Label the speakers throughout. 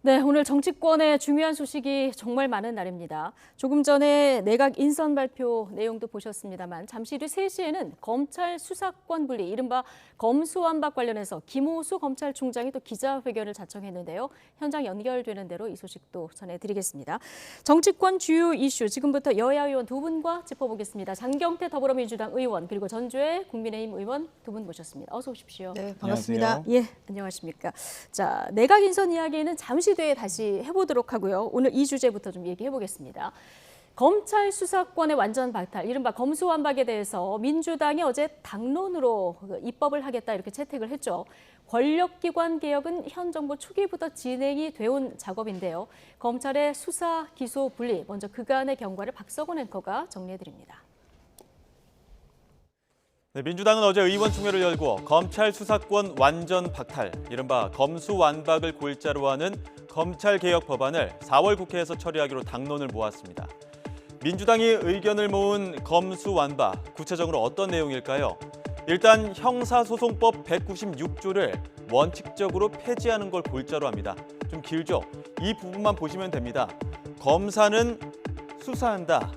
Speaker 1: 네, 오늘 정치권의 중요한 소식이 정말 많은 날입니다. 조금 전에 내각 인선 발표 내용도 보셨습니다만 잠시 뒤 3시에는 검찰 수사권 분리, 이른바 검수완박 관련해서 김호수 검찰총장이 또 기자회견을 자청했는데요. 현장 연결되는 대로 이 소식도 전해드리겠습니다. 정치권 주요 이슈 지금부터 여야 의원 두 분과 짚어보겠습니다. 장경태 더불어민주당 의원 그리고 전주의 국민의힘 의원 두 분 모셨습니다. 어서 오십시오.
Speaker 2: 네, 반갑습니다.
Speaker 3: 안녕하세요.
Speaker 1: 예, 안녕하십니까. 자, 내각 인선 이야기는 잠시 뒤에 다시 해보도록 하고요. 오늘 이 주제부터 좀 얘기해 보겠습니다. 검찰 수사권의 완전 박탈, 이른바 검수완박에 대해서 민주당이 어제 당론으로 입법을 하겠다 이렇게 채택을 했죠. 권력기관 개혁은 현 정부 초기부터 진행이 되어온 작업인데요. 검찰의 수사, 기소 분리, 먼저 그간의 경과를 박석원 앵커가 정리해드립니다.
Speaker 3: 네, 민주당은 어제 의원총회를 열고 검찰 수사권 완전 박탈, 이른바 검수완박을 골자로 하는 검찰개혁 법안을 4월 국회에서 처리하기로 당론을 모았습니다. 민주당이 의견을 모은 검수완박, 구체적으로 어떤 내용일까요? 일단 형사소송법 196조를 원칙적으로 폐지하는 걸 골자로 합니다. 좀 길죠? 이 부분만 보시면 됩니다. 검사는 수사한다.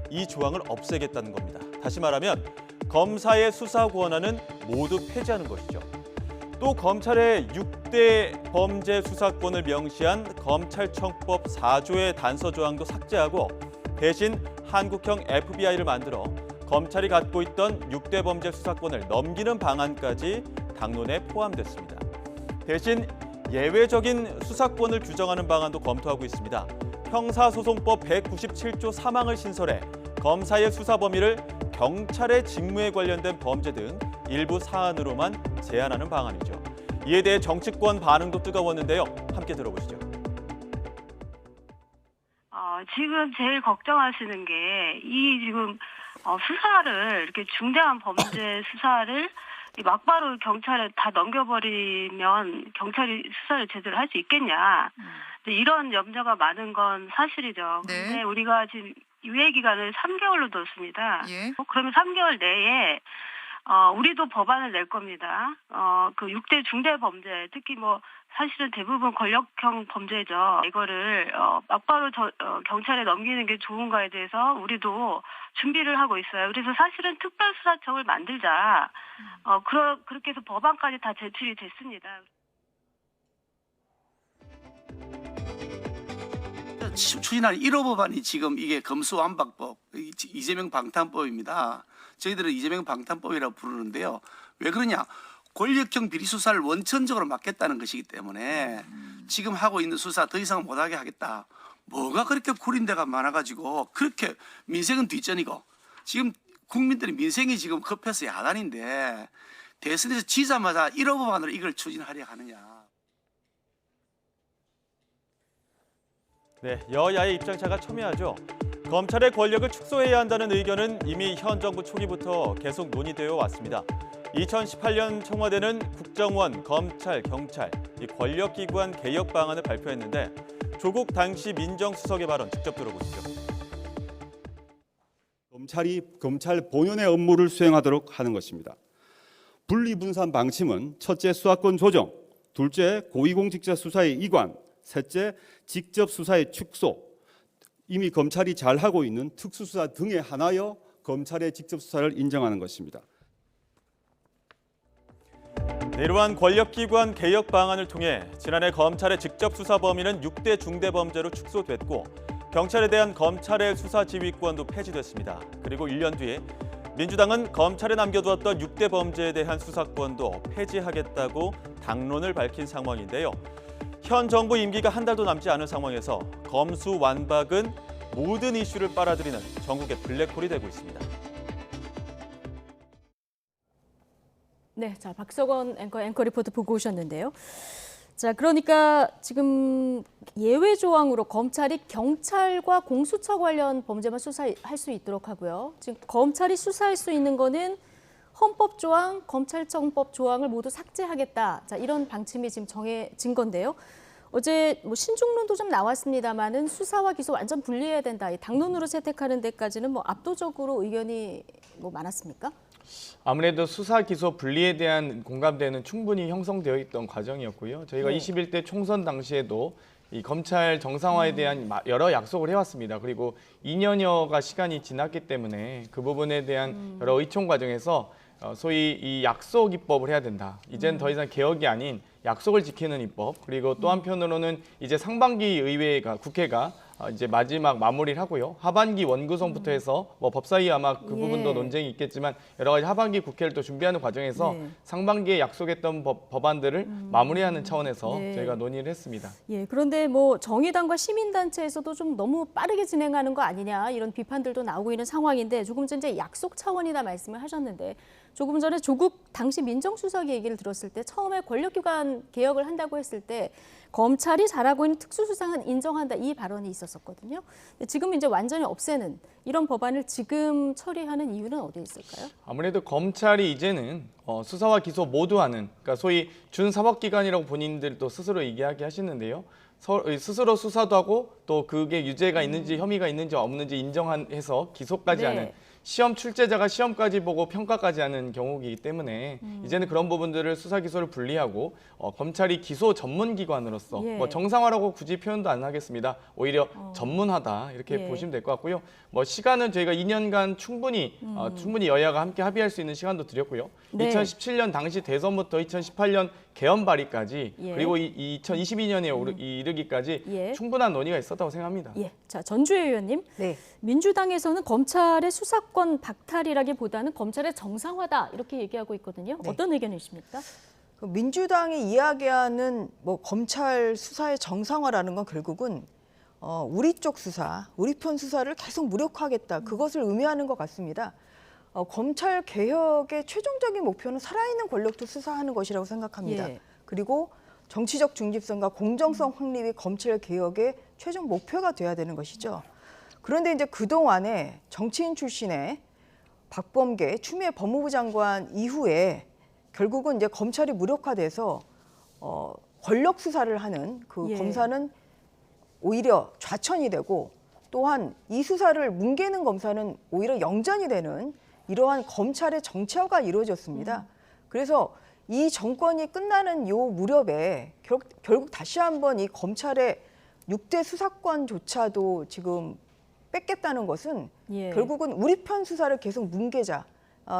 Speaker 3: 이 조항을 없애겠다는 겁니다. 다시 말하면 검사의 수사 권한은 모두 폐지하는 것이죠. 또 검찰의 6대 범죄 수사권을 명시한 검찰청법 4조의 단서 조항도 삭제하고 대신 한국형 FBI를 만들어 검찰이 갖고 있던 6대 범죄 수사권을 넘기는 방안까지 당론에 포함됐습니다. 대신 예외적인 수사권을 규정하는 방안도 검토하고 있습니다. 형사소송법 197조 3항을 신설해 검사의 수사 범위를 경찰의 직무에 관련된 범죄 등 일부 사안으로만 제한하는 방안이죠. 이에 대해 정치권 반응도 뜨거웠는데요. 함께 들어보시죠.
Speaker 4: 지금 제일 걱정하시는 게 이 지금 수사를 이렇게 중대한 범죄 수사를 막바로 경찰에 다 넘겨버리면 경찰이 수사를 제대로 할 수 있겠냐. 이런 염려가 많은 건 사실이죠.
Speaker 2: 네.
Speaker 4: 근데 우리가 지금 유예 기간을 3개월로 뒀습니다.
Speaker 2: 예.
Speaker 4: 그러면 3개월 내에 우리도 법안을 낼 겁니다. 그 6대 중대 범죄, 특히 사실은 대부분 권력형 범죄죠. 이거를 막바로 경찰에 넘기는 게 좋은가에 대해서 우리도 준비를 하고 있어요. 그래서 사실은 특별수사청을 만들자. 그렇게 해서 법안까지 다 제출이 됐습니다.
Speaker 5: 추진할 1호 법안이 지금 이게 검수완박법, 이재명 방탄법입니다. 저희들은 이재명 방탄법이라고 부르는데요. 왜 그러냐? 권력형 비리 수사를 원천적으로 막겠다는 것이기 때문에 지금 하고 있는 수사 더 이상 못하게 하겠다. 뭐가 그렇게 구린 데가 많아가지고 그렇게 민생은 뒷전이고 지금 국민들이 민생이 지금 급해서 야단인데 대선에서 지자마자 1호 법안으로 이걸 추진하려 하느냐.
Speaker 3: 네, 여야의 입장차가 첨예하죠. 검찰의 권력을 축소해야 한다는 의견은 이미 현 정부 초기부터 계속 논의되어 왔습니다. 2018년 청와대는 국정원, 검찰, 경찰, 이 권력기관 개혁 방안을 발표했는데 조국 당시 민정수석의 발언 직접 들어보시죠.
Speaker 6: 검찰이 검찰 본연의 업무를 수행하도록 하는 것입니다. 분리분산 방침은 첫째 수사권 조정, 둘째 고위공직자 수사의 이관, 셋째 직접 수사의 축소, 이미 검찰이 잘하고 있는 특수수사 등에 한하여 검찰의 직접 수사를 인정하는 것입니다.
Speaker 3: 이러한 권력기관 개혁 방안을 통해 지난해 검찰의 직접 수사 범위는 6대 중대범죄로 축소됐고 경찰에 대한 검찰의 수사 지휘권도 폐지됐습니다. 그리고 1년 뒤에 민주당은 검찰에 남겨두었던 6대 범죄에 대한 수사권도 폐지하겠다고 당론을 밝힌 상황인데요. 현 정부 임기가 한 달도 남지 않은 상황에서 검수완박은 모든 이슈를 빨아들이는 전국의 블랙홀이 되고 있습니다.
Speaker 1: 네, 자 박석원 앵커 리포트 보고 오셨는데요. 자, 그러니까 지금 예외 조항으로 검찰이 경찰과 공수처 관련 범죄만 수사할 수 있도록 하고요. 지금 검찰이 수사할 수 있는 거는 헌법 조항, 검찰청법 조항을 모두 삭제하겠다. 자, 이런 방침이 지금 정해진 건데요. 어제 신중론도 좀 나왔습니다만은 수사와 기소 완전 분리해야 된다. 이 당론으로 채택하는 데까지는 압도적으로 의견이 많았습니까?
Speaker 2: 아무래도 수사 기소 분리에 대한 공감대는 충분히 형성되어 있던 과정이었고요. 저희가 21대 총선 당시에도 이 검찰 정상화에 대한 여러 약속을 해왔습니다. 그리고 2년여가 시간이 지났기 때문에 그 부분에 대한 여러 의총 과정에서 소위 이 약속 입법을 해야 된다. 이제는 더 이상 개혁이 아닌 약속을 지키는 입법. 그리고 또 한편으로는 이제 상반기 의회가 국회가 이제 마지막 마무리를 하고요. 하반기 원구성부터 해서 뭐 법사위 아마 그 부분도
Speaker 1: 예.
Speaker 2: 논쟁이 있겠지만 여러 가지 하반기 국회를 또 준비하는 과정에서
Speaker 1: 네.
Speaker 2: 상반기에 약속했던 법안들을 마무리하는 차원에서
Speaker 1: 네.
Speaker 2: 저희가 논의를 했습니다.
Speaker 1: 예, 그런데 뭐 정의당과 시민단체에서도 좀 너무 빠르게 진행하는 거 아니냐 이런 비판들도 나오고 있는 상황인데 조금 전 이제 약속 차원이다 말씀을 하셨는데 조금 전에 조국 당시 민정수석의 얘기를 들었을 때 처음에 권력기관 개혁을 한다고 했을 때 검찰이 잘하고 있는 특수수사는 인정한다 이 발언이 있었었거든요. 근데 지금 이제 완전히 없애는 이런 법안을 지금 처리하는 이유는 어디에 있을까요?
Speaker 2: 아무래도 검찰이 이제는 수사와 기소 모두 하는, 그러니까 소위 준사법기관이라고 본인들도 스스로 얘기하게 하시는데요. 스스로 수사도 하고 또 그게 유죄가 있는지 혐의가 있는지 없는지 인정해서 기소까지
Speaker 1: 네.
Speaker 2: 하는, 시험 출제자가 시험까지 보고 평가까지 하는 경우이기 때문에 이제는 그런 부분들을 수사 기소를 분리하고 검찰이 기소 전문 기관으로서
Speaker 1: 예.
Speaker 2: 뭐 정상화라고 굳이 표현도 안 하겠습니다. 오히려 전문하다 이렇게
Speaker 1: 예.
Speaker 2: 보시면 될 것 같고요. 뭐 시간은 저희가 2년간 충분히 여야가 함께 합의할 수 있는 시간도 드렸고요.
Speaker 1: 네.
Speaker 2: 2017년 당시 대선부터 2018년 개헌 발의까지
Speaker 1: 예.
Speaker 2: 그리고 2022년에 이르기까지
Speaker 1: 예.
Speaker 2: 충분한 논의가 있었다고 생각합니다.
Speaker 1: 예, 자 전주혜 의원님,
Speaker 7: 네.
Speaker 1: 민주당에서는 검찰의 수사권 박탈이라기보다는 검찰의 정상화다 이렇게 얘기하고 있거든요.
Speaker 7: 네.
Speaker 1: 어떤 의견이십니까?
Speaker 7: 그 민주당이 이야기하는 뭐 검찰 수사의 정상화라는 건 결국은 우리 쪽 수사, 우리 편 수사를 계속 무력화하겠다. 그것을 의미하는 것 같습니다. 검찰 개혁의 최종적인 목표는 살아있는 권력도 수사하는 것이라고 생각합니다.
Speaker 1: 예.
Speaker 7: 그리고 정치적 중립성과 공정성 확립이 검찰 개혁의 최종 목표가 돼야 되는 것이죠. 그런데 이제 그동안에 정치인 출신의 박범계 추미애 법무부 장관 이후에 결국은 이제 검찰이 무력화돼서 권력 수사를 하는 그
Speaker 1: 예.
Speaker 7: 검사는 오히려 좌천이 되고 또한 이 수사를 뭉개는 검사는 오히려 영전이 되는 이러한 검찰의 정체화가 이루어졌습니다. 그래서 이 정권이 끝나는 요 무렵에 결국 다시 한번 이 검찰의 6대 수사권조차도 지금 뺏겠다는 것은
Speaker 1: 예.
Speaker 7: 결국은 우리 편 수사를 계속 뭉개자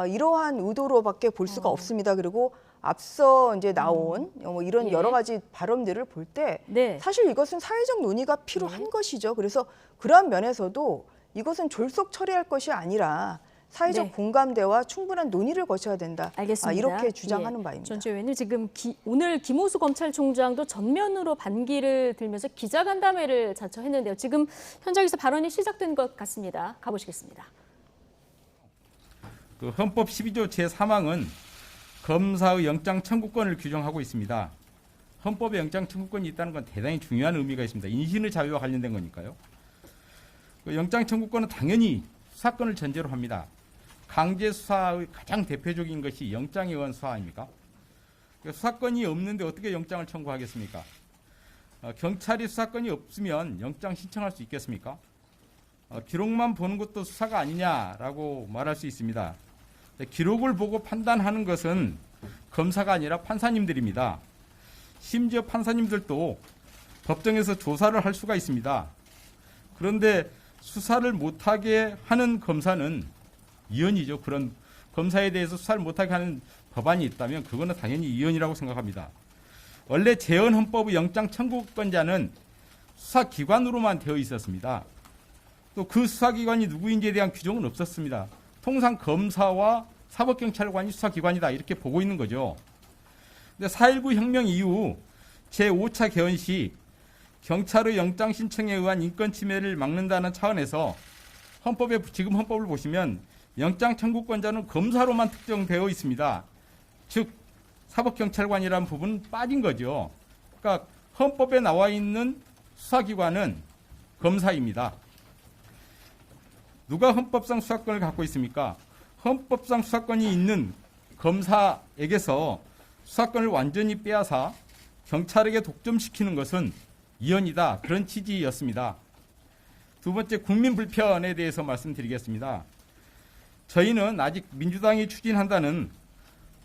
Speaker 7: 이러한 의도로밖에 볼 수가 없습니다. 그리고 앞서 이제 나온 뭐 이런
Speaker 1: 예.
Speaker 7: 여러 가지 발언들을 볼 때
Speaker 1: 네.
Speaker 7: 사실 이것은 사회적 논의가 필요한 것이죠. 그래서 그러한 면에서도 이것은 졸속 처리할 것이 아니라 사회적
Speaker 1: 네.
Speaker 7: 공감대와 충분한 논의를 거쳐야 된다.
Speaker 1: 알겠습니다.
Speaker 7: 이렇게 주장하는
Speaker 1: 예.
Speaker 7: 바입니다.
Speaker 1: 전주혜 의원님, 지금 오늘 김호수 검찰총장도 전면으로 반기를 들면서 기자간담회를 자처했는데요. 지금 현장에서 발언이 시작된 것 같습니다. 가보시겠습니다.
Speaker 8: 그 헌법 12조 제3항은 검사의 영장 청구권을 규정하고 있습니다. 헌법에 영장 청구권이 있다는 건 대단히 중요한 의미가 있습니다. 인신의 자유와 관련된 거니까요. 그 영장 청구권은 당연히 수사권을 전제로 합니다. 강제 수사의 가장 대표적인 것이 영장에 의한 수사 아닙니까? 수사권이 없는데 어떻게 영장을 청구하겠습니까? 경찰이 수사권이 없으면 영장 신청할 수 있겠습니까? 기록만 보는 것도 수사가 아니냐라고 말할 수 있습니다. 기록을 보고 판단하는 것은 검사가 아니라 판사님들입니다. 심지어 판사님들도 법정에서 조사를 할 수가 있습니다. 그런데 수사를 못하게 하는 검사는 이연이죠. 그런 검사에 대해서 수사를 못하게 하는 법안이 있다면 그거는 당연히 이연이라고 생각합니다. 원래 재헌헌법의 영장 청구권자는 수사기관으로만 되어 있었습니다. 또 그 수사기관이 누구인지에 대한 규정은 없었습니다. 통상 검사와 사법경찰관이 수사기관이다 이렇게 보고 있는 거죠. 근데 4.19 혁명 이후 제5차 개헌 시 경찰의 영장 신청에 의한 인권 침해를 막는다는 차원에서 지금 헌법을 보시면 영장 청구권자는 검사로만 특정되어 있습니다. 즉 사법경찰관이라는 부분은 빠진 거죠. 그러니까 헌법에 나와 있는 수사기관은 검사입니다. 누가 헌법상 수사권을 갖고 있습니까? 헌법상 수사권이 있는 검사에게서 수사권을 완전히 빼앗아 경찰에게 독점시키는 것은 이연이다. 그런 취지였습니다. 두 번째, 국민 불편에 대해서 말씀드리겠습니다. 저희는 아직 민주당이 추진한다는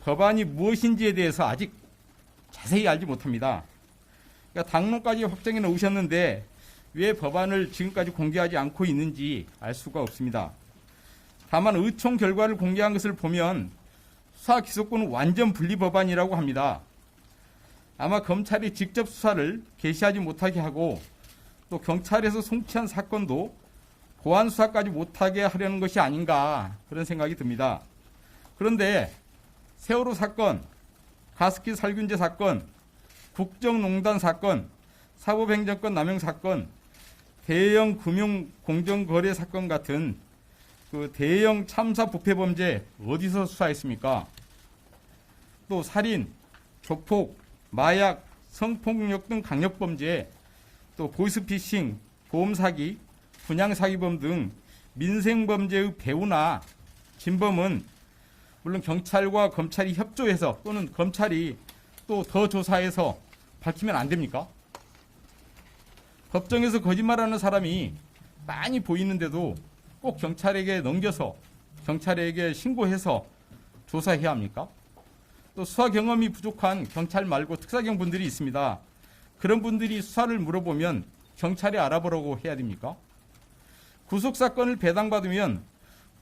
Speaker 8: 법안이 무엇인지에 대해서 아직 자세히 알지 못합니다. 그러니까 당론까지 확정해 놓으셨는데 왜 법안을 지금까지 공개하지 않고 있는지 알 수가 없습니다. 다만 의총 결과를 공개한 것을 보면 수사 기소권은 완전 분리 법안이라고 합니다. 아마 검찰이 직접 수사를 개시하지 못하게 하고 또 경찰에서 송치한 사건도 보안 수사까지 못하게 하려는 것이 아닌가 그런 생각이 듭니다. 그런데 세월호 사건, 가습기 살균제 사건, 국정농단 사건, 사법행정권 남용 사건, 대형 금융 공정거래 사건 같은 그 대형 참사 부패 범죄 어디서 수사했습니까? 또 살인, 조폭, 마약, 성폭력 등 강력범죄, 또 보이스피싱, 보험사기, 분양사기범 등 민생범죄의 배후나 진범은 물론 경찰과 검찰이 협조해서 또는 검찰이 또 더 조사해서 밝히면 안 됩니까? 법정에서 거짓말하는 사람이 많이 보이는데도 꼭 경찰에게 넘겨서 경찰에게 신고해서 조사해야 합니까? 또 수사 경험이 부족한 경찰 말고 특사경 분들이 있습니다. 그런 분들이 수사를 물어보면 경찰이 알아보라고 해야 됩니까? 구속사건을 배당받으면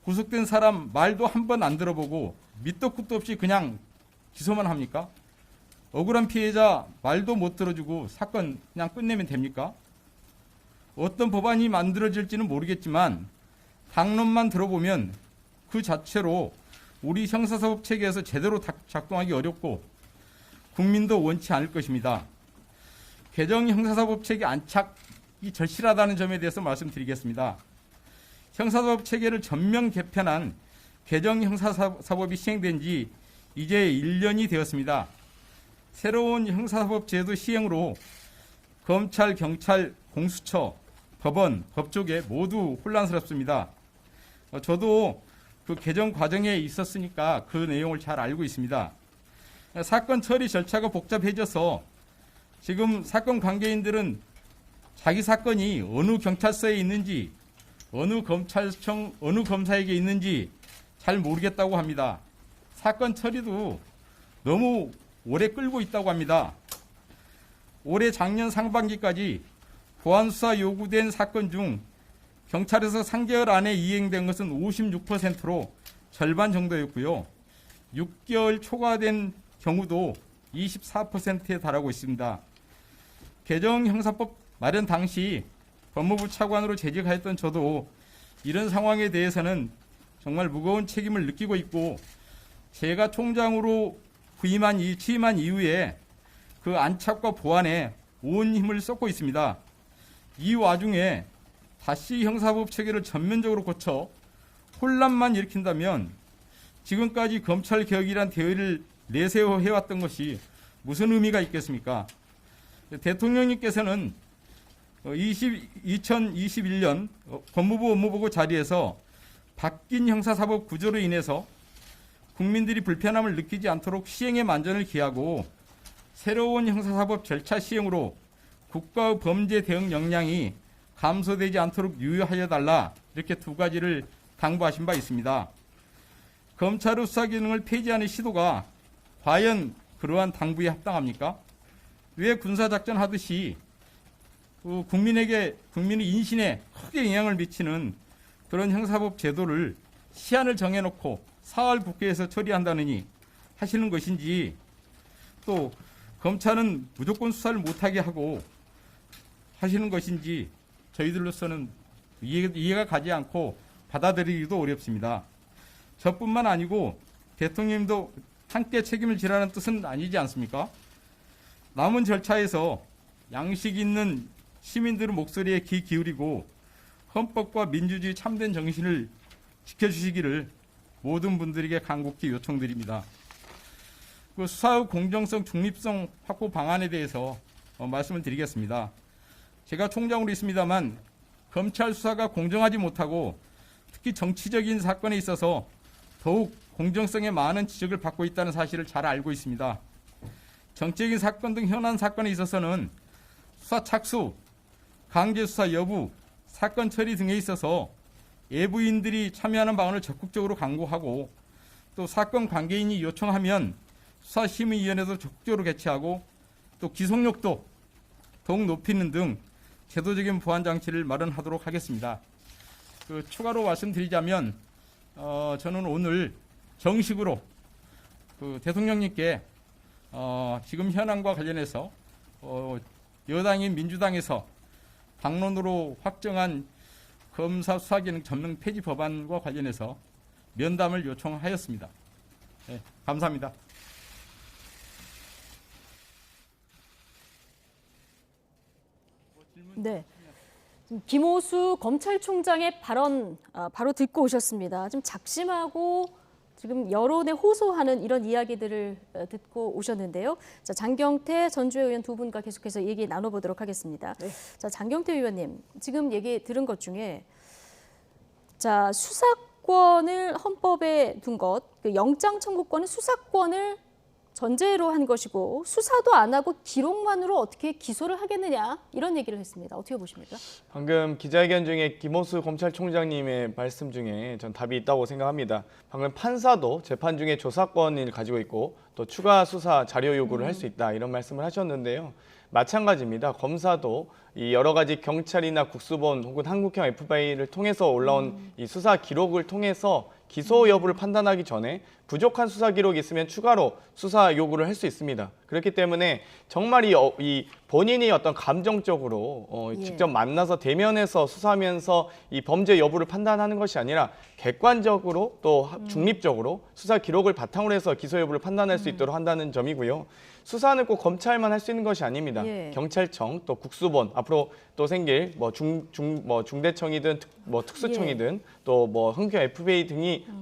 Speaker 8: 구속된 사람 말도 한 번 안 들어보고 밑도 끝도 없이 그냥 기소만 합니까? 억울한 피해자 말도 못 들어주고 사건 그냥 끝내면 됩니까? 어떤 법안이 만들어질지는 모르겠지만 당론만 들어보면 그 자체로 우리 형사사법 체계에서 제대로 작동하기 어렵고 국민도 원치 않을 것입니다. 개정 형사사법 체계 안착이 절실하다는 점에 대해서 말씀드리겠습니다. 형사사법 체계를 전면 개편한 개정 형사사법이 시행된 지 이제 1년이 되었습니다. 새로운 형사사법 제도 시행으로 검찰, 경찰, 공수처, 법원, 법조계 모두 혼란스럽습니다. 저도 그 개정 과정에 있었으니까 그 내용을 잘 알고 있습니다. 사건 처리 절차가 복잡해져서 지금 사건 관계인들은 자기 사건이 어느 경찰서에 있는지 어느 검찰청, 어느 검사에게 있는지 잘 모르겠다고 합니다. 사건 처리도 너무 오래 끌고 있다고 합니다. 올해 작년 상반기까지 보안수사 요구된 사건 중 경찰에서 3개월 안에 이행된 것은 56%로 절반 정도였고요. 6개월 초과된 경우도 24%에 달하고 있습니다. 개정 형사법 마련 당시 법무부 차관으로 재직하였던 저도 이런 상황에 대해서는 정말 무거운 책임을 느끼고 있고 제가 총장으로 취임한 이후에 그 안착과 보완에 온 힘을 쏟고 있습니다. 이 와중에 다시 형사법 체계를 전면적으로 고쳐 혼란만 일으킨다면 지금까지 검찰 개혁이란 대의를 내세워 해왔던 것이 무슨 의미가 있겠습니까? 대통령님께서는 2021년 법무부 업무보고 자리에서 바뀐 형사사법 구조로 인해서 국민들이 불편함을 느끼지 않도록 시행에 만전을 기하고 새로운 형사사법 절차 시행으로 국가의 범죄 대응 역량이 감소되지 않도록 유의하여 달라 이렇게 두 가지를 당부하신 바 있습니다. 검찰의 수사 기능을 폐지하는 시도가 과연 그러한 당부에 합당합니까? 왜 군사작전 하듯이 국민의 인신에 크게 영향을 미치는 그런 형사법 제도를 시한을 정해놓고 사흘 국회에서 처리한다느니 하시는 것인지 또 검찰은 무조건 수사를 못하게 하고 하시는 것인지 저희들로서는 이해가 가지 않고 받아들이기도 어렵습니다. 저뿐만 아니고 대통령님도 함께 책임을 지라는 뜻은 아니지 않습니까? 남은 절차에서 양식 있는 시민들의 목소리에 귀 기울이고 헌법과 민주주의 참된 정신을 지켜주시기를 모든 분들에게 간곡히 요청드립니다. 그 수사의 공정성, 중립성 확보 방안에 대해서 말씀을 드리겠습니다. 제가 총장으로 있습니다만 검찰 수사가 공정하지 못하고 특히 정치적인 사건에 있어서 더욱 공정성에 많은 지적을 받고 있다는 사실을 잘 알고 있습니다. 정치적인 사건 등 현안 사건에 있어서는 수사 착수, 강제 수사 여부, 사건 처리 등에 있어서 예부인들이 참여하는 방안을 적극적으로 강구하고 또 사건 관계인이 요청하면 수사심의위원회도 적극적으로 개최하고 또 기속력도 더욱 높이는 등 제도적인 보완 장치를 마련하도록 하겠습니다. 추가로 말씀드리자면 저는 오늘 정식으로 대통령님께 지금 현안과 관련해서 여당인 민주당에서 당론으로 확정한 검사 수사기능 전면 폐지 법안과 관련해서 면담을 요청하였습니다. 네, 감사합니다.
Speaker 1: 네. 지금 김오수 검찰총장의 발언 바로 듣고 오셨습니다. 좀 작심하고 지금 여론에 호소하는 이런 이야기들을 듣고 오셨는데요. 자, 장경태, 전주혜 의원 두 분과 계속해서 얘기 나눠보도록 하겠습니다.
Speaker 7: 네.
Speaker 1: 자, 장경태 의원님, 지금 얘기 들은 것 중에 자, 수사권을 헌법에 둔 것, 그 영장 청구권은 수사권을 전제로 한 것이고 수사도 안 하고 기록만으로 어떻게 기소를 하겠느냐 이런 얘기를 했습니다. 어떻게 보십니까?
Speaker 2: 방금 기자회견 중에 김오수 검찰총장님의 말씀 중에 전 답이 있다고 생각합니다. 방금 판사도 재판 중에 조사권을 가지고 있고 또 추가 수사 자료 요구를 할 수 있다 이런 말씀을 하셨는데요. 마찬가지입니다. 검사도 이 여러 가지 경찰이나 국수본 혹은 한국형 FBI를 통해서 올라온 이 수사 기록을 통해서 기소 여부를 판단하기 전에 부족한 수사 기록이 있으면 추가로 수사 요구를 할 수 있습니다. 그렇기 때문에 정말 이 본인이 어떤 감정적으로 직접 만나서 대면해서 수사하면서 이 범죄 여부를 판단하는 것이 아니라 객관적으로 또 중립적으로 수사 기록을 바탕으로 해서 기소 여부를 판단할 수 있도록 한다는 점이고요. 수사는 꼭 검찰만 할 수 있는 것이 아닙니다.
Speaker 1: 예.
Speaker 2: 경찰청 또 국수본 앞으로 또 생길 중대청이든 특수청이든 또 한국형 FBI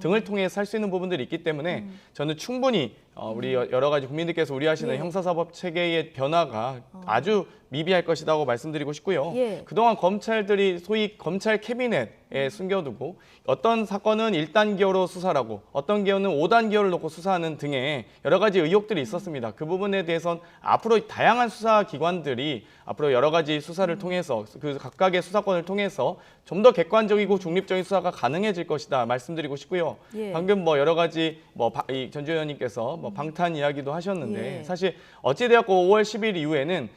Speaker 2: 등을 통해서 할 수 있는 부분들이 있기 때문에 저는 충분히 우리 여러 가지 국민들께서 우려하시는
Speaker 1: 예.
Speaker 2: 형사사법 체계의 변화가 아주 미비할 것이라고 말씀드리고 싶고요.
Speaker 1: 예.
Speaker 2: 그동안 검찰들이 소위 검찰 캐비넷에 숨겨두고 어떤 사건은 1단계로 수사하고 어떤 경우는 5단계를 놓고 수사하는 등의 여러 가지 의혹들이 있었습니다. 그 부분에 대해서는 앞으로 다양한 수사기관들이 앞으로 여러 가지 수사를 통해서 그 각각의 수사권을 통해서 좀 더 객관적이고 중립적인 수사가 가능해질 것이다 말씀드리고 싶고요.
Speaker 1: 예.
Speaker 2: 방금 여러 가지 이 전주 의원님께서 방탄 이야기도 하셨는데
Speaker 1: 예.
Speaker 2: 사실 어찌되었고 5월 10일 이후에는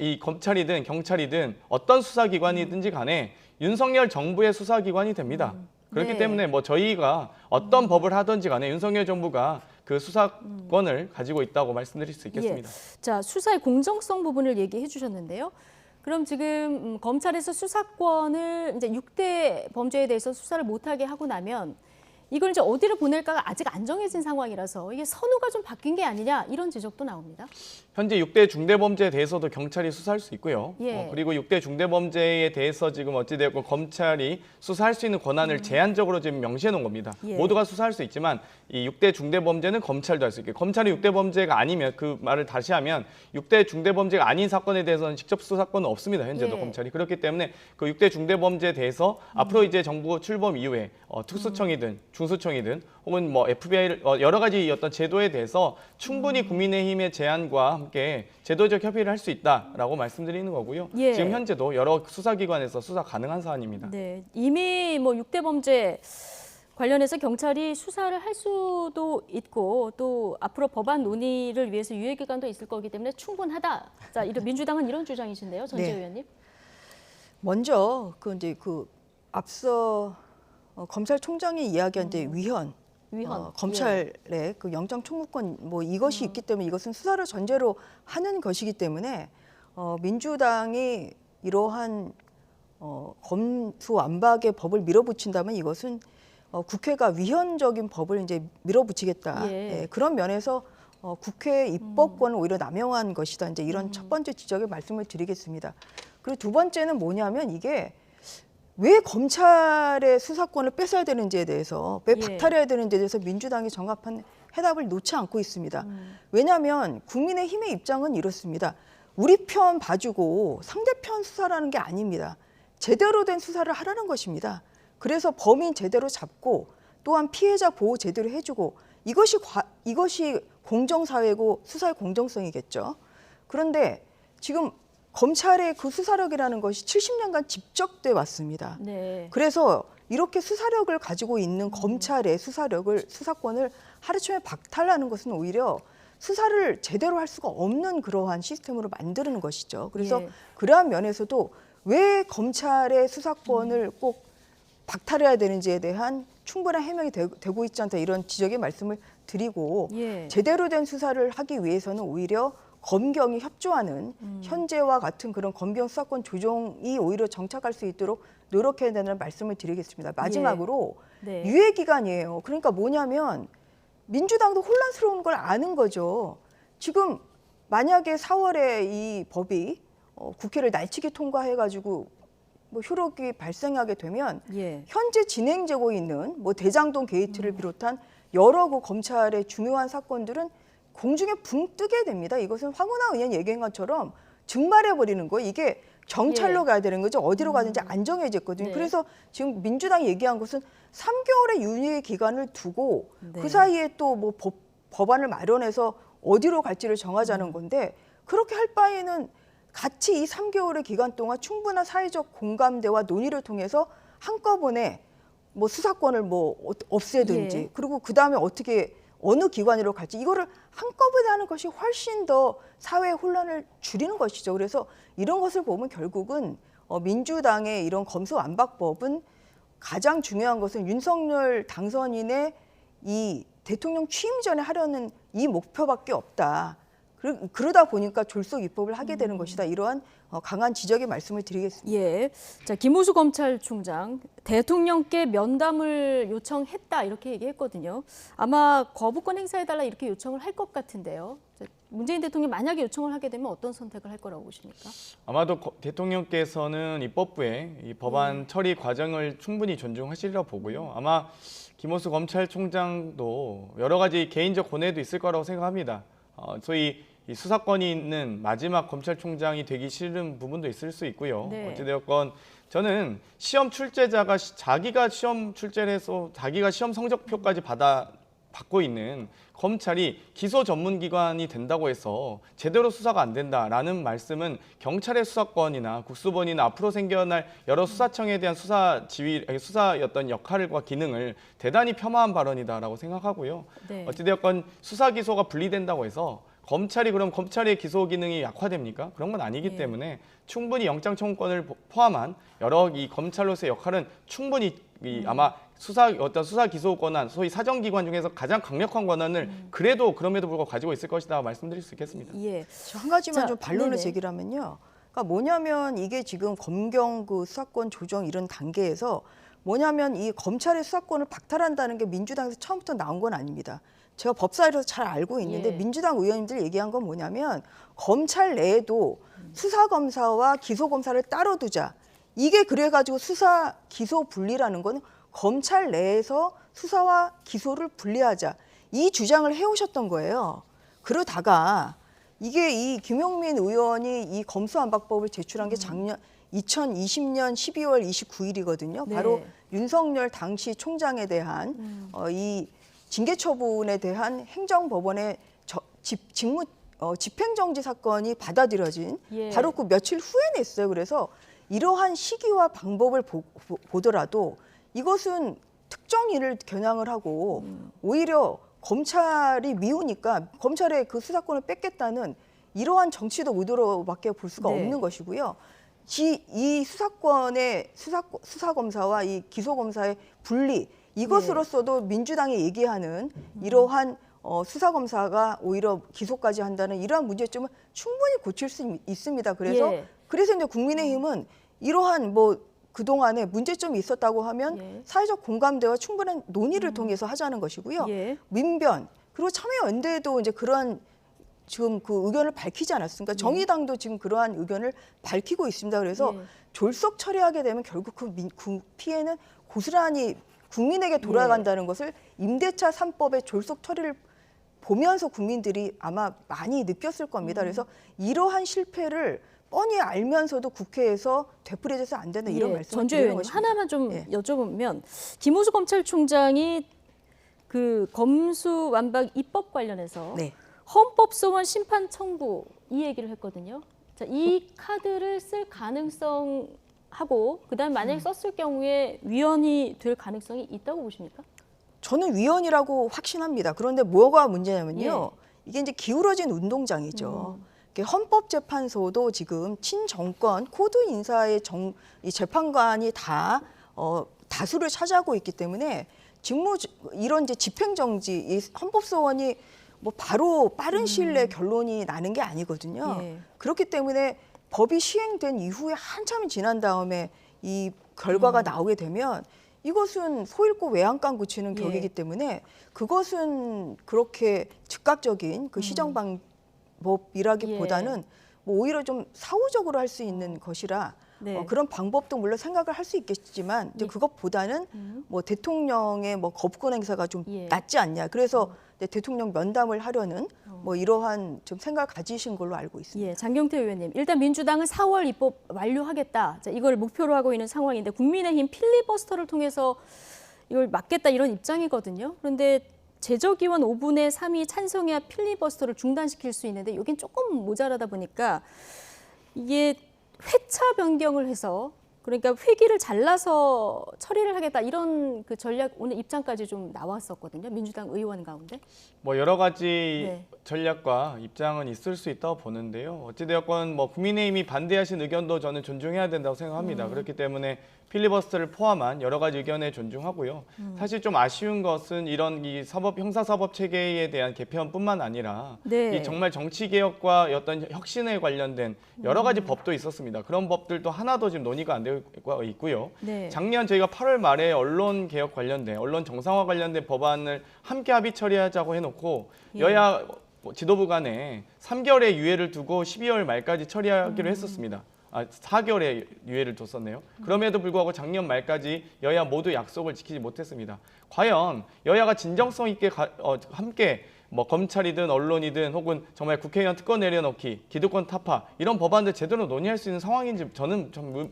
Speaker 2: 이 검찰이든 경찰이든 어떤 수사기관이든지 간에 윤석열 정부의 수사기관이 됩니다. 그렇기
Speaker 1: 네.
Speaker 2: 때문에 저희가 어떤 법을 하든지 간에 윤석열 정부가 그 수사권을 가지고 있다고 말씀드릴 수 있겠습니다.
Speaker 1: 예. 자, 수사의 공정성 부분을 얘기해 주셨는데요. 그럼 지금 검찰에서 수사권을 이제 6대 범죄에 대해서 수사를 못하게 하고 나면 이걸 이제 어디를 보낼까가 아직 안 정해진 상황이라서 이게 선호가 좀 바뀐 게 아니냐 이런 지적도 나옵니다.
Speaker 2: 현재 6대 중대범죄에 대해서도 경찰이 수사할 수 있고요.
Speaker 1: 예.
Speaker 2: 그리고 6대 중대범죄에 대해서 지금 어찌되었고 검찰이 수사할 수 있는 권한을 제한적으로 지금 명시해 놓은 겁니다.
Speaker 1: 예.
Speaker 2: 모두가 수사할 수 있지만 이 6대 중대범죄는 검찰도 할 수 있게 검찰이 6대 범죄가 아니면 그 말을 다시 하면 6대 중대범죄가 아닌 사건에 대해서는 직접 수사권은 없습니다. 현재도
Speaker 1: 예.
Speaker 2: 검찰이. 그렇기 때문에 그 6대 중대범죄에 대해서 앞으로 이제 정부 출범 이후에 특수청이든 중수청이든 혹은 FBI를 여러 가지 어떤 제도에 대해서 충분히 국민의힘의 제안과 함께 제도적 협의를 할 수 있다라고 말씀드리는 거고요.
Speaker 1: 예.
Speaker 2: 지금 현재도 여러 수사기관에서 수사 가능한 사안입니다.
Speaker 1: 네, 이미 6대 범죄 관련해서 경찰이 수사를 할 수도 있고 또 앞으로 법안 논의를 위해서 유예 기간도 있을 거기 때문에 충분하다. 자, 민주당은 이런 주장이신데요, 전재
Speaker 7: 네.
Speaker 1: 의원님.
Speaker 7: 먼저 앞서 검찰총장이 이야기한 위헌. 검찰의 그 영장 청구권 이것이 있기 때문에 이것은 수사를 전제로 하는 것이기 때문에 민주당이 이러한 검수완박의 법을 밀어붙인다면 이것은 국회가 위헌적인 법을 이제 밀어붙이겠다.
Speaker 1: 예.
Speaker 7: 그런 면에서 국회 입법권을 오히려 남용한 것이다. 이제 이런 첫 번째 지적에 말씀을 드리겠습니다. 그리고 두 번째는 뭐냐면 이게 왜 검찰의 수사권을 뺏어야 되는지에 대해서 왜
Speaker 1: 예.
Speaker 7: 박탈해야 되는지에 대해서 민주당이 정확한 해답을 놓지 않고 있습니다. 왜냐하면 국민의힘의 입장은 이렇습니다. 우리 편 봐주고 상대편 수사라는 게 아닙니다. 제대로 된 수사를 하라는 것입니다. 그래서 범인 제대로 잡고 또한 피해자 보호 제대로 해주고 이것이 공정사회고 수사의 공정성이겠죠. 그런데 지금 검찰의 그 수사력이라는 것이 70년간 집적돼 왔습니다.
Speaker 1: 네.
Speaker 7: 그래서 이렇게 수사력을 가지고 있는 검찰의 수사권을 하루종일 박탈하는 것은 오히려 수사를 제대로 할 수가 없는 그러한 시스템으로 만드는 것이죠. 그래서
Speaker 1: 예.
Speaker 7: 그러한 면에서도 왜 검찰의 수사권을 꼭 박탈해야 되는지에 대한 충분한 해명이 되고 있지 않다 이런 지적의 말씀을 드리고
Speaker 1: 예.
Speaker 7: 제대로 된 수사를 하기 위해서는 오히려 검경이 협조하는 현재와 같은 그런 검경 수사권 조정이 오히려 정착할 수 있도록 노력해야 된다는 말씀을 드리겠습니다. 마지막으로
Speaker 1: 네.
Speaker 7: 유예 기간이에요. 그러니까 뭐냐면 민주당도 혼란스러운 걸 아는 거죠. 지금 만약에 4월에 이 법이 국회를 날치기 통과해가지고 뭐 효력이 발생하게 되면
Speaker 1: 예.
Speaker 7: 현재 진행되고 있는 뭐 대장동 게이트를 비롯한 여러 그 검찰의 중요한 사건들은 공중에 붕 뜨게 됩니다. 이것은 황운하 의원 얘기한 것처럼 증말해 버리는 거예요. 이게 경찰로
Speaker 1: 예.
Speaker 7: 가야 되는 거죠. 어디로 가든지 안 정해졌거든요.
Speaker 1: 네.
Speaker 7: 그래서 지금 민주당이 얘기한 것은 3개월의 유예 기간을 두고
Speaker 1: 네.
Speaker 7: 그 사이에 또 뭐 법안을 마련해서 어디로 갈지를 정하자는 건데 그렇게 할 바에는 같이 이 3개월의 기간 동안 충분한 사회적 공감대와 논의를 통해서 한꺼번에 뭐 수사권을 뭐 없애든지
Speaker 1: 예.
Speaker 7: 그리고 그 다음에 어떻게 어느 기관으로 갈지 이거를 한꺼번에 하는 것이 훨씬 더 사회 혼란을 줄이는 것이죠. 그래서 이런 것을 보면 결국은 민주당의 이런 검수완박법은 가장 중요한 것은 윤석열 당선인의 이 대통령 취임 전에 하려는 이 목표밖에 없다. 그러다 보니까 졸속 입법을 하게 되는 것이다. 이러한 강한 지적의 말씀을 드리겠습니다.
Speaker 1: 예. 자, 김호수 검찰총장 대통령께 면담을 요청했다 이렇게 얘기했거든요. 아마 거부권 행사해달라 이렇게 요청을 할 것 같은데요. 자, 문재인 대통령이 만약에 요청을 하게 되면 어떤 선택을 할 거라고 보십니까?
Speaker 2: 아마도 대통령께서는 입법부의 이 법안 처리 과정을 충분히 존중하시리라 보고요. 아마 김호수 검찰총장도 여러 가지 개인적 고뇌도 있을 거라고 생각합니다. 소위 이 수사권이 있는 마지막 검찰총장이 되기 싫은 부분도 있을 수 있고요.
Speaker 1: 네.
Speaker 2: 어찌되었건 저는 시험 출제자가 자기가 시험 출제를 해서 자기가 시험 성적표까지 받고 있는 검찰이 기소 전문기관이 된다고 해서 제대로 수사가 안 된다라는 말씀은 경찰의 수사권이나 국수본이나 앞으로 생겨날 여러 수사청에 대한 수사의 어떤 역할과 기능을 대단히 폄하한 발언이다라고 생각하고요.
Speaker 1: 네.
Speaker 2: 어찌되었건 수사 기소가 분리된다고 해서 그럼 검찰의 기소 기능이 약화됩니까? 그런 건 아니기 때문에 충분히 영장 청구권을 포함한 여러 이 검찰로서의 역할은 충분히 아마 수사 기소 권한, 소위 사정기관 중에서 가장 강력한 권한을 그럼에도 불구하고 가지고 있을 것이다 말씀드릴 수 있겠습니다.
Speaker 1: 예.
Speaker 7: 한 가지만
Speaker 1: 자,
Speaker 7: 좀 반론을
Speaker 1: 네네.
Speaker 7: 제기하면요. 그러니까 뭐냐면 이게 지금 검경 그 수사권 조정 이런 단계에서 뭐냐면 이 검찰의 수사권을 박탈한다는 게 민주당에서 처음부터 나온 건 아닙니다. 제가 법사위에서 잘 알고 있는데
Speaker 1: 예.
Speaker 7: 민주당 의원님들 얘기한 건 뭐냐면 검찰 내에도 수사검사와 기소검사를 따로 두자. 이게 그래가지고 수사 기소 분리라는 건 검찰 내에서 수사와 기소를 분리하자. 이 주장을 해오셨던 거예요. 그러다가 이게 이 김용민 의원이 이 검수완박법을 제출한 게 작년 2020년 12월 29일이거든요.
Speaker 1: 네.
Speaker 7: 바로 윤석열 당시 총장에 대한 이 징계 처분에 대한 행정법원의 집행정지 사건이 받아들여진
Speaker 1: 예.
Speaker 7: 바로 그 며칠 후에 냈어요. 그래서 이러한 시기와 방법을 보더라도 이것은 특정인을 겨냥을 하고 오히려 검찰이 미우니까 검찰의 그 수사권을 뺏겠다는 이러한 정치적 의도로밖에 볼 수가
Speaker 1: 네.
Speaker 7: 없는 것이고요. 이 수사권의 수사검사와 이 기소검사의 분리 이것으로서도 민주당이 얘기하는 이러한 수사검사가 오히려 기소까지 한다는 이러한 문제점을 충분히 고칠 수 있습니다. 그래서
Speaker 1: 예.
Speaker 7: 이제 국민의힘은 이러한 뭐 그동안에 문제점이 있었다고 하면
Speaker 1: 예.
Speaker 7: 사회적 공감대와 충분한 논의를 통해서 하자는 것이고요.
Speaker 1: 예.
Speaker 7: 민변 그리고 참여연대도 이제 그러한 지금 그 의견을 밝히지 않았습니까? 정의당도 지금 그러한 의견을 밝히고 있습니다. 그래서
Speaker 1: 예.
Speaker 7: 졸속 처리하게 되면 결국 그 피해는 고스란히 국민에게 돌아간다는 것을 임대차 3법의 졸속 처리를 보면서 국민들이 아마 많이 느꼈을 겁니다. 그래서 이러한 실패를 뻔히 알면서도 국회에서 되풀이져서 안 된다 이런 말씀을
Speaker 1: 전주
Speaker 7: 드리는
Speaker 1: 의원님
Speaker 7: 것입니다.
Speaker 1: 하나만 좀
Speaker 7: 예.
Speaker 1: 여쭤보면 김호수 검찰총장이 그 검수완박 입법 관련해서
Speaker 7: 네.
Speaker 1: 헌법소원 심판 청구 이 얘기를 했거든요. 자, 이 카드를 쓸 가능성하고 그다음 만약에 썼을 경우에 위헌이 될 가능성이 있다고 보십니까?
Speaker 7: 저는 위헌이라고 확신합니다. 그런데 뭐가 문제냐면요. 이게 이제 기울어진 운동장이죠. 헌법재판소도 지금 친정권 코드 인사의 이 재판관이 다 다수를 차지하고 있기 때문에 이런 이제 집행정지, 이 헌법소원이 뭐 바로 빠른 시일 내에 결론이 나는 게 아니거든요.
Speaker 1: 예.
Speaker 7: 그렇기 때문에 법이 시행된 이후에 한참이 지난 다음에 이 결과가 나오게 되면 이것은 소잃고 외양간 고치는
Speaker 1: 예.
Speaker 7: 격이기 때문에 그것은 그렇게 즉각적인 그 시정 방법이라기보다는 뭐 오히려 좀 사후적으로 할 수 있는 것이라
Speaker 1: 네.
Speaker 7: 그런 방법도 물론 생각을 할 수 있겠지만 이제 그것보다는 뭐 대통령의 뭐 거부권 행사가 좀
Speaker 1: 예.
Speaker 7: 낫지 않냐. 그래서 이제 대통령 면담을 하려는 뭐 이러한 좀 생각을 가지신 걸로 알고 있습니다.
Speaker 1: 예, 장경태 의원님. 일단 민주당은 4월 입법 완료하겠다. 자, 이걸 목표로 하고 있는 상황인데 국민의힘 필리버스터를 통해서 이걸 막겠다 이런 입장이거든요. 그런데 제적의원 5분의 3이 찬성해야 필리버스터를 중단시킬 수 있는데 여긴 조금 모자라다 보니까 이게 회차 변경을 해서 그러니까 회기를 잘라서 처리를 하겠다 이런 그 전략 오늘 입장까지 좀 나왔었거든요. 민주당 의원 가운데.
Speaker 2: 뭐 여러 가지
Speaker 1: 네.
Speaker 2: 전략과 입장은 있을 수 있다고 보는데요. 어찌되었건 뭐 국민의힘이 반대하신 의견도 저는 존중해야 된다고 생각합니다. 그렇기 때문에 필리버스터를 포함한 여러 가지 의견에 존중하고요. 사실 좀 아쉬운 것은 이런 이 형사사법 체계에 대한 개편뿐만 아니라
Speaker 1: 네.
Speaker 2: 이 정말 정치 개혁과 어떤 혁신에 관련된 여러 가지 법도 있었습니다. 그런 법들도 하나도 지금 논의가 안 되고 있고요.
Speaker 1: 네.
Speaker 2: 작년 저희가 8월 말에 언론 개혁 관련된 언론 정상화 관련된 법안을 함께 합의 처리하자고 해놓고
Speaker 1: 예.
Speaker 2: 여야 지도부 간에 3개월의 유예를 두고 12월 말까지 처리하기로 했었습니다. 4개월의 유예를 뒀었네요. 그럼에도 불구하고 작년 말까지 여야 모두 약속을 지키지 못했습니다. 과연 여야가 진정성 있게 함께 뭐 검찰이든 언론이든 혹은 정말 국회의원 특권 내려놓기, 기득권 타파 이런 법안들 제대로 논의할 수 있는 상황인지 저는 좀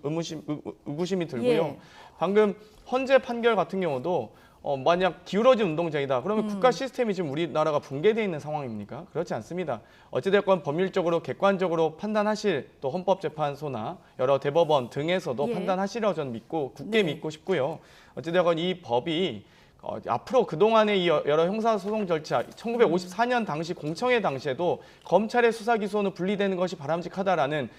Speaker 2: 의구심이 들고요.
Speaker 1: 예.
Speaker 2: 방금 헌재 판결 같은 경우도 만약 기울어진 운동장이다. 그러면 국가 시스템이 지금 우리나라가 붕괴되어 있는 상황입니까? 그렇지 않습니다. 어찌됐건 법률적으로 객관적으로 판단하실 또 헌법재판소나 여러 대법원 등에서도
Speaker 1: 예.
Speaker 2: 판단하시라고 저는 믿고 굳게
Speaker 1: 네.
Speaker 2: 믿고 싶고요. 어찌됐건 이 법이 앞으로 그동안의 이 여러 형사소송 절차, 1954년 당시 공청회 당시에도 검찰의 수사 기소는 분리되는 것이 바람직하다라는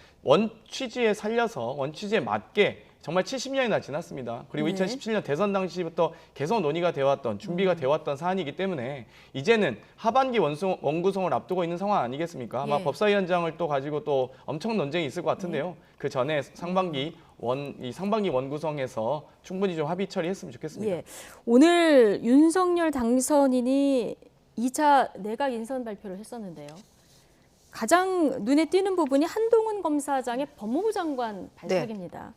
Speaker 2: 취지에 살려서 취지에 맞게 정말 70년이나 지났습니다. 그리고
Speaker 1: 네.
Speaker 2: 2017년 대선 당시부터 계속 논의가 되어왔던 준비가 되어왔던 사안이기 때문에 이제는 하반기 원구성을 앞두고 있는 상황 아니겠습니까? 아마
Speaker 1: 예.
Speaker 2: 법사위원장을 또 가지고 또 엄청 논쟁이 있을 것 같은데요. 그 전에 상반기 원구성에서 충분히 좀 합의 처리했으면 좋겠습니다.
Speaker 1: 예. 오늘 윤석열 당선인이 2차 내각 인선 발표를 했었는데요. 가장 눈에 띄는 부분이 한동훈 검사장의 법무부 장관 발탁입니다.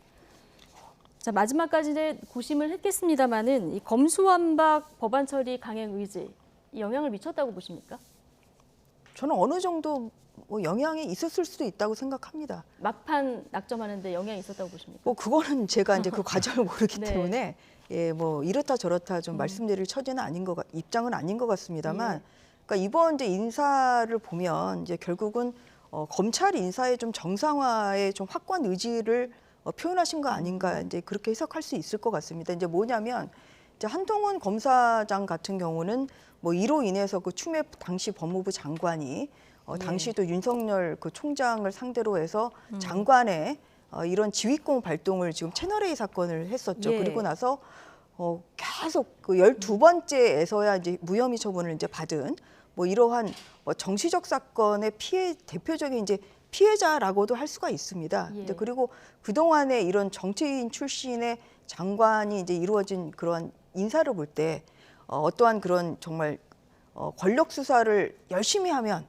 Speaker 1: 자, 마지막까지 이제 고심을 했겠습니다마는 이 검수완박 법안 처리 강행 의지 이 영향을 미쳤다고 보십니까?
Speaker 7: 저는 어느 정도 뭐 영향이 있었을 수도 있다고 생각합니다.
Speaker 1: 막판 낙점하는데 영향이 있었다고 보십니까?
Speaker 7: 뭐 그거는 제가 이제 그 과정을 모르기
Speaker 1: 네.
Speaker 7: 때문에 뭐 이렇다 저렇다 좀 말씀드릴 처지는 입장은 아닌 것 같습니다만,
Speaker 1: 예.
Speaker 7: 그러니까 이번 이제 인사를 보면 이제 결국은 검찰 인사의 좀 정상화에 좀 확고한 의지를 표현하신 거 아닌가 이제 그렇게 해석할 수 있을 것 같습니다. 이제 뭐냐면 이제 한동훈 검사장 같은 경우는 뭐 이로 인해서 그 추미애 당시 법무부 장관이 당시 또 윤석열 그 총장을 상대로 해서 장관의 이런 지휘권 발동을 지금 채널A 사건을 했었죠.
Speaker 1: 예.
Speaker 7: 그리고 나서 계속 그 12번째에서야 이제 무혐의 처분을 이제 받은 뭐 이러한 정치적 사건의 대표적인 이제 피해자라고도 할 수가 있습니다.
Speaker 1: 예.
Speaker 7: 이제 그리고 그동안에 이런 정치인 출신의 장관이 이제 이루어진 그런 인사를 볼 때 어떠한 그런 정말 권력 수사를 열심히 하면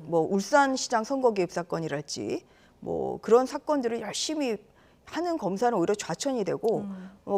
Speaker 7: 뭐 울산시장 선거 개입 사건이랄지 뭐 그런 사건들을 열심히 하는 검사는 오히려 좌천이 되고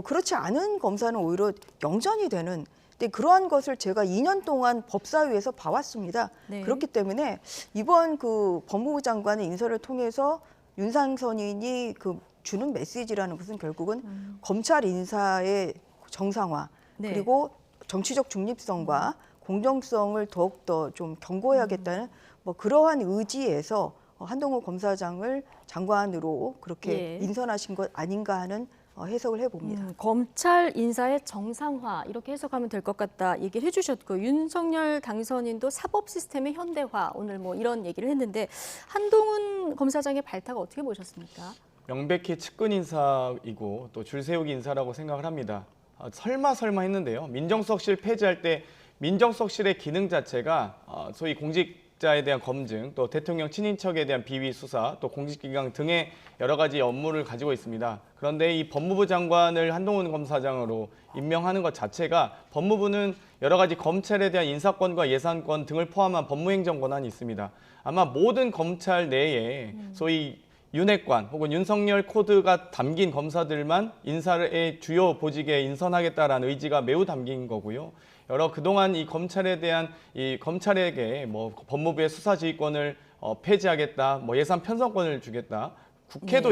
Speaker 7: 그렇지 않은 검사는 오히려 영전이 되는 근데 그러한 것을 제가 2년 동안 법사위에서 봐왔습니다.
Speaker 1: 네.
Speaker 7: 그렇기 때문에 이번 그 법무부 장관의 인사를 통해서 윤상선인이 그 주는 메시지라는 것은 결국은 검찰 인사의 정상화
Speaker 1: 네.
Speaker 7: 그리고 정치적 중립성과 공정성을 더욱더 좀 경고해야겠다는 뭐 그러한 의지에서 한동훈 검사장을 장관으로 그렇게
Speaker 1: 예.
Speaker 7: 인선하신 것 아닌가 하는 해석을 해봅니다.
Speaker 1: 검찰 인사의 정상화 이렇게 해석하면 될 것 같다 얘기를 해주셨고 윤석열 당선인도 사법 시스템의 현대화 오늘 뭐 이런 얘기를 했는데 한동훈 검사장의 발탁 어떻게 보셨습니까?
Speaker 2: 명백히 측근 인사이고 또 줄 세우기 인사라고 생각을 합니다. 설마 했는데요. 민정수석실 폐지할 때 민정수석실의 기능 자체가 소위 공직자에 대한 검증, 또 대통령 친인척에 대한 비위 수사, 또 공직기강 등의 여러 가지 업무를 가지고 있습니다. 그런데 이 법무부 장관을 한동훈 검사장으로 임명하는 것 자체가 법무부는 여러 가지 검찰에 대한 인사권과 예산권 등을 포함한 법무행정 권한이 있습니다. 아마 모든 검찰 내에 소위 윤핵관 혹은 윤석열 코드가 담긴 검사들만 인사의 주요 보직에 인선하겠다라는 의지가 매우 담긴 거고요. 여러 그동안 이 검찰에 대한 이 검찰에게 뭐 법무부의 수사지휘권을 폐지하겠다, 뭐 예산 편성권을 주겠다. 국회도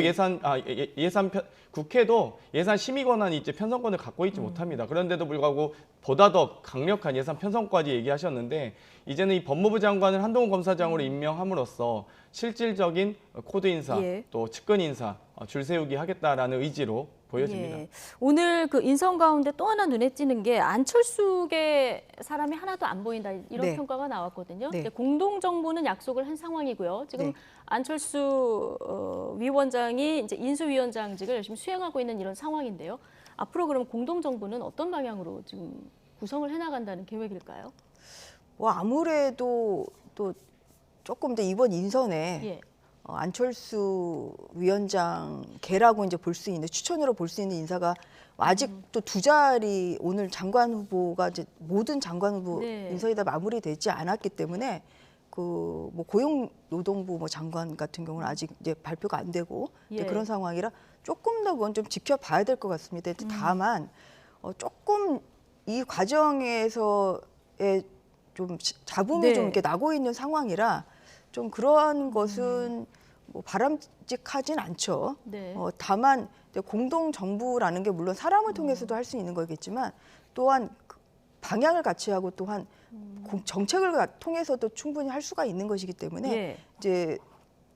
Speaker 2: 국회도 예산 심의 권한이 있지 편성권을 갖고 있지 못합니다. 그런데도 불구하고 보다 더 강력한 예산 편성까지 얘기하셨는데 이제는 이 법무부 장관을 한동훈 검사장으로 임명함으로써 실질적인 코드 인사, 또 측근 인사 줄 세우기 하겠다라는 의지로 보여집니다.
Speaker 1: 예. 오늘 그 인선 가운데 또 하나 눈에 띄는 게 안철수계 사람이 하나도 안 보인다 이런
Speaker 7: 네.
Speaker 1: 평가가 나왔거든요.
Speaker 7: 네.
Speaker 1: 공동정부는 약속을 한 상황이고요. 지금
Speaker 7: 네.
Speaker 1: 안철수 위원장이 이제 인수위원장직을 열심히 수행하고 있는 이런 상황인데요. 앞으로 그럼 공동정부는 어떤 방향으로 지금 구성을 해나간다는 계획일까요?
Speaker 7: 뭐 아무래도 또 조금 더 이번 인선에 안철수 위원장 계라고 이제 볼 수 있는 추천으로 볼 수 있는 인사가 아직도 두 자리 오늘 장관 후보가 이제 모든 장관 후보 인선이 다 마무리되지 않았기 때문에 그 뭐 고용노동부 뭐 장관 같은 경우는 아직 이제 발표가 안 되고 이제 그런 상황이라 조금 더 그건 좀 지켜봐야 될 것 같습니다. 다만 조금 이 과정에서의 좀 잡음이 좀 이렇게 나고 있는 상황이라 좀 그러한 것은 뭐 바람직하진 않죠. 다만 공동 정부라는 게 물론 사람을 통해서도 할 수 있는 거겠지만 또한 방향을 같이 하고 또한 정책을 통해서도 충분히 할 수가 있는 것이기 때문에 이제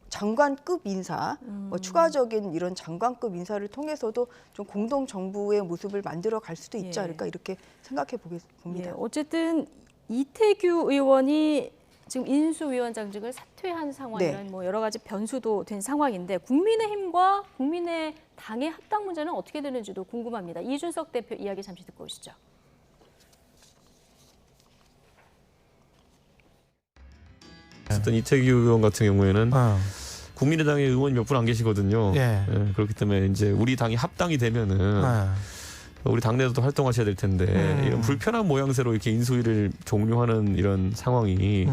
Speaker 7: 장관급 인사, 추가적인 이런 장관급 인사를 통해서도 좀 공동 정부의 모습을 만들어 갈 수도 있지 않을까 이렇게 생각해 봅니다.
Speaker 1: 어쨌든 이태규 의원이 지금 인수위원장직을 사퇴한 상황이라는 뭐 여러 가지 변수도 된 상황인데 국민의힘과 국민의당의 합당 문제는 어떻게 되는지도 궁금합니다. 이준석 대표 이야기 잠시 듣고 오시죠.
Speaker 9: 어떤 이태규 의원 같은 경우에는 국민의당의 의원이 몇 분 안 계시거든요. 그렇기 때문에 이제 우리 당이 합당이 되면은 우리 당내에서도 활동하셔야 될 텐데 이런 불편한 모양새로 이렇게 인수위를 종료하는 이런 상황이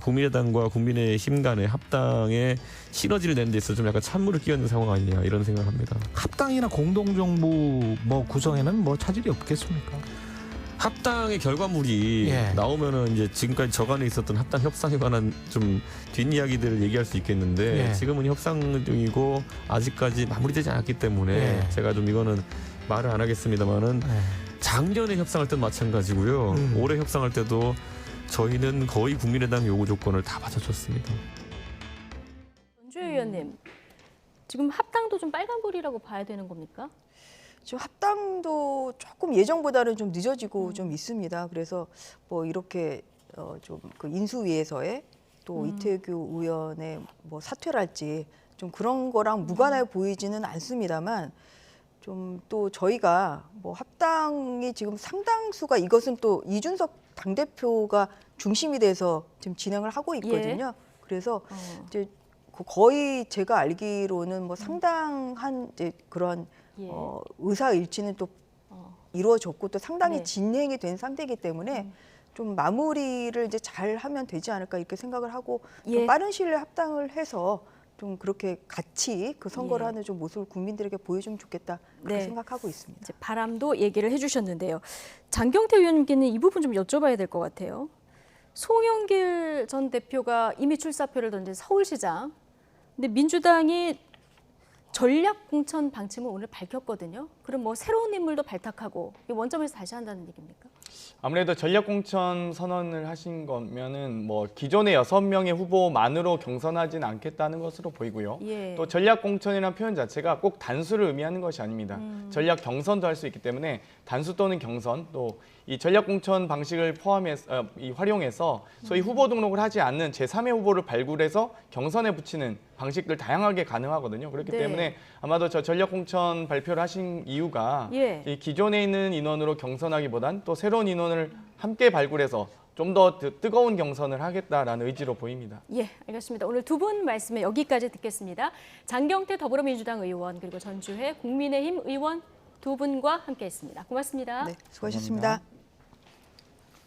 Speaker 9: 국민의당과 국민의힘 간의 합당에 시너지를 내는 데 있어서 좀 약간 찬물을 끼얹는 상황 아니냐 이런 생각을 합니다.
Speaker 10: 합당이나 공동정부 뭐 구성에는 뭐 차질이 없겠습니까?
Speaker 9: 합당의 결과물이 나오면은 이제 지금까지 저간에 있었던 합당 협상에 관한 좀 뒷이야기들을 얘기할 수 있겠는데 지금은 협상 중이고 아직까지 마무리되지 않았기 때문에 제가 좀 이거는 말을 안 하겠습니다만은 작년에 협상할 때도 마찬가지고요. 올해 협상할 때도 저희는 거의 국민의당 요구 조건을 다 받아줬습니다.
Speaker 1: 전주혜 의원님, 지금 합당도 좀 빨간불이라고 봐야 되는 겁니까?
Speaker 7: 지금 합당도 조금 예정보다는 좀 늦어지고 좀 있습니다. 그래서 뭐 이렇게 좀 그 인수위에서의 또 이태규 의원의 뭐 사퇴랄지 좀 그런 거랑 무관해 보이지는 않습니다만 좀 또 저희가 뭐 합당이 지금 상당수가 이것은 또 이준석 당대표가 중심이 돼서 지금 진행을 하고 있거든요. 그래서 이제 거의 제가 알기로는 뭐 상당한 이제 그런 의사 일치는 또 이루어졌고 또 상당히 진행이 된 상태이기 때문에 좀 마무리를 이제 잘 하면 되지 않을까 이렇게 생각을 하고 좀 빠른 시일에 합당을 해서 좀 그렇게 같이 그 선거를 하는 좀 모습을 국민들에게 보여주면 좋겠다 그렇게 생각하고 있습니다.
Speaker 1: 이제 바람도 얘기를 해주셨는데요. 장경태 의원님께는 이 부분 좀 여쭤봐야 될 것 같아요. 송영길 전 대표가 이미 출사표를 던진 서울시장. 근데 민주당이 전략 공천 방침을 오늘 밝혔거든요. 그럼 뭐 새로운 인물도 발탁하고 이 원점에서 다시 한다는 얘기입니까?
Speaker 2: 아무래도 전략 공천 선언을 하신 거면은 뭐 기존의 6명의 후보만으로 경선하지는 않겠다는 것으로 보이고요.
Speaker 1: 예.
Speaker 2: 또 전략 공천이라는 표현 자체가 꼭 단수를 의미하는 것이 아닙니다. 전략 경선도 할 수 있기 때문에 단수 또는 경선 또 이 전략 공천 방식을 포함해서 활용해서 소위 후보 등록을 하지 않는 제3의 후보를 발굴해서 경선에 붙이는 방식들 다양하게 가능하거든요. 그렇기
Speaker 1: 네.
Speaker 2: 때문에 아마도 저 전략 공천 발표를 하신 이유가
Speaker 1: 예.
Speaker 2: 이 기존에 있는 인원으로 경선하기보단 또 새로운 인원을 함께 발굴해서 좀 더 뜨거운 경선을 하겠다라는 의지로 보입니다.
Speaker 1: 예, 알겠습니다. 오늘 두 분 말씀에 여기까지 듣겠습니다. 장경태 더불어민주당 의원 그리고 전주회 국민의힘 의원 두 분과 함께했습니다. 고맙습니다.
Speaker 7: 네, 수고하셨습니다.